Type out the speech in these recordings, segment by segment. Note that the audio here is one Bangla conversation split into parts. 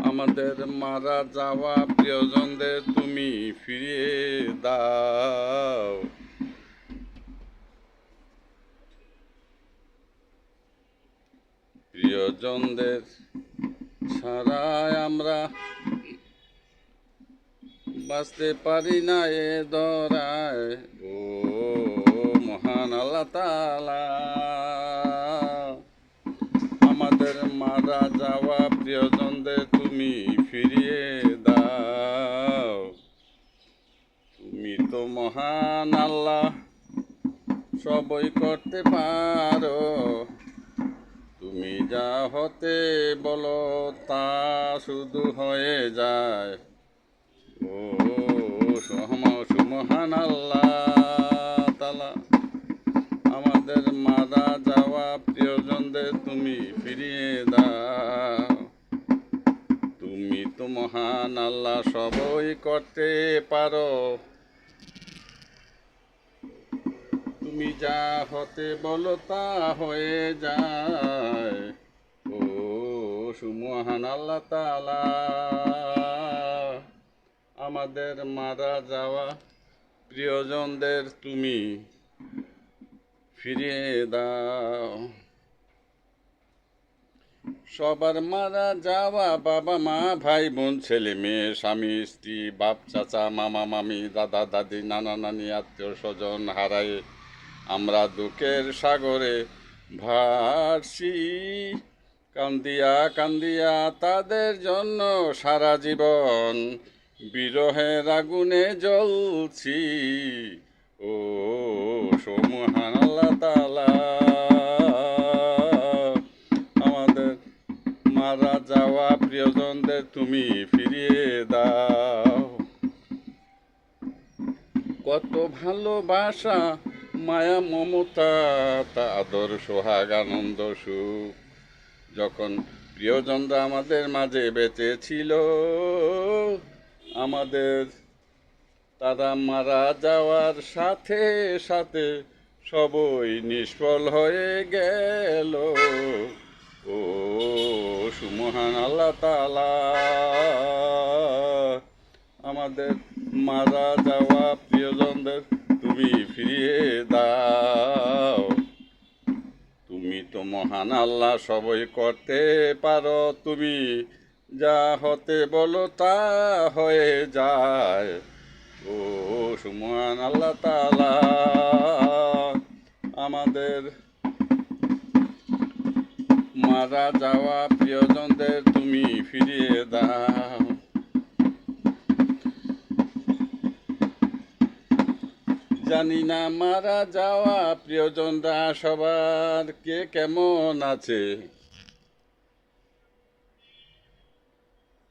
আমাদের মারা যাওয়া প্রিয়জনদের তুমি ফিরিয়ে দাও। প্রিয়জনদের ছাড়াই আমরা বাঁচতে পারি না এ ধরায়। ও মহান আল্লাহ তাআলা, আমাদের মারা যাওয়া প্রিয়জনদের তুমি ফিরিয়ে দাও। তুমি তো মহান আল্লাহ, সবই করতে পারো। তুমি যা হতে বলো তা শুধু হয়ে যায়। ও সুমহান আল্লাহ তাআলা, আমাদের মারা যাওয়া প্রিয়জনদের তুমি ফিরিয়ে দাও। তুমি তো মহান আল্লাহ, সবই করতে পারো। তুমি যা হতে বলো তা হয়ে যায়। ও সুমহান আল্লাহ তাআলা, আমাদের মারা যাওয়া প্রিয়জনদের তুমি ফিরিয়ে দাও। সবার মারা যাওয়া বাবা মা ভাই বোন ছেলে মেয়ে স্বামী স্ত্রী বাপ চাচা মামা মামি দাদা দাদি নানা নানি আত্মীয় স্বজন হারায় আমরা দুঃখের সাগরে ভাসি। কান্দিয়া কান্দিয়া তাদের জন্য সারা জীবন বিরহের আগুনে জ্বলছি। ও সুবহান আল্লাহ তাআলা, আমাদের মারা যাওয়া প্রিয়জনদের তুমি ফিরিয়ে দাও। কত ভালোবাসা মায়া মমতা আদর সোহাগ আনন্দ সুখ যখন প্রিয়জনরা আমাদের মাঝে বেঁচে ছিল, আমাদের তারা মারা যাওয়ার সাথে সাথে সবই নিষ্ফল হয়ে গেল। ও সুমহান আল্লাহ তাআলা, আমাদের মারা যাওয়া প্রিয়জনদের তুমি ফিরিয়ে দাও। তুমি তো মহান আল্লাহ, সবই করতে পারো। তুমি যা হতে বলো তা হয়ে যায়। ও সুমহান আল্লাহ তাআলা, আমাদের মারা যাওয়া প্রিয়জনদের তুমি ফিরিয়ে দাও। জানি না মারা যাওয়া প্রিয়জনরা সবার কে কেমন আছে।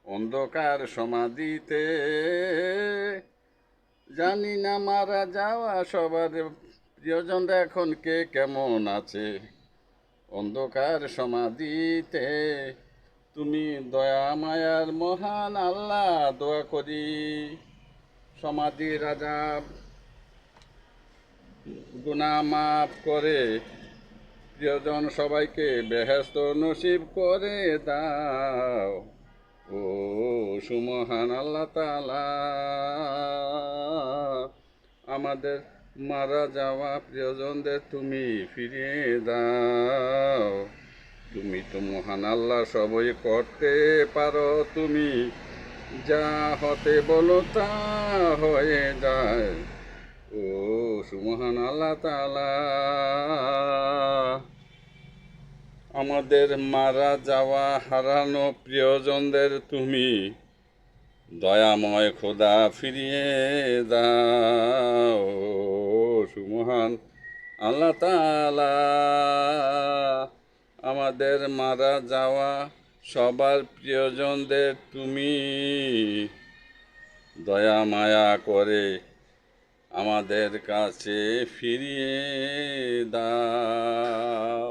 অন্ধকার সমাধিতে জানি না মারা যাওয়া সবার প্রিয়জনরা এখন কে কেমন আছে। অন্ধকার সমাধিতে তুমি দয়া মায়ার মহান আল্লাহ, দোয়া করি সমাধির আযাব গুনাহ মাফ করে প্রিয়জন সবাইকে বেহেশত নসিব করে দাও। ও সুমহান আল্লাহ তাআলা, আমাদের মারা যাওয়া প্রিয়জনদের তুমি ফিরিয়ে দাও। তুমি তো মহান আল্লাহ, সবই করতে পারো। তুমি যা হতে বলো তা হয়ে যায়। ও সুবহান আল্লাহ তাআলা, আমাদের মারা যাওয়া হারানো প্রিয়জনদের তুমি দয়াময় খোদা ফিরিয়ে দাও। সুবহান আল্লাহ তাআলা, আমাদের মারা যাওয়া সবার প্রিয়জনদের তুমি দয়া মায়া করে আমাদের কাছে ফিরিয়ে দাও।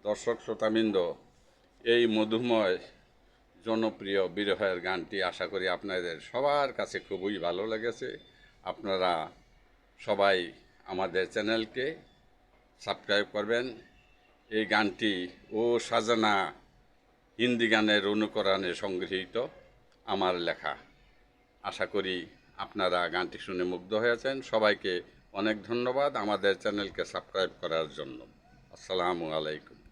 দর্শক শ্রোতাবৃন্দ, এই মধুময় জনপ্রিয় বিরহের গানটি আশা করি আপনাদের সবার কাছে খুবই ভালো লেগেছে। আপনারা সবাই আমাদের চ্যানেলকে সাবস্ক্রাইব করবেন। এই গানটি ও সাজানা হিন্দি গানের অনুকরণে সংগৃহীত, আমার লেখা। আশা করি আপনারা গানটি শুনে মুগ্ধ হয়েছেন। সবাইকে অনেক ধন্যবাদ আমাদের চ্যানেলকে সাবস্ক্রাইব করার জন্য। আসসালামু আলাইকুম।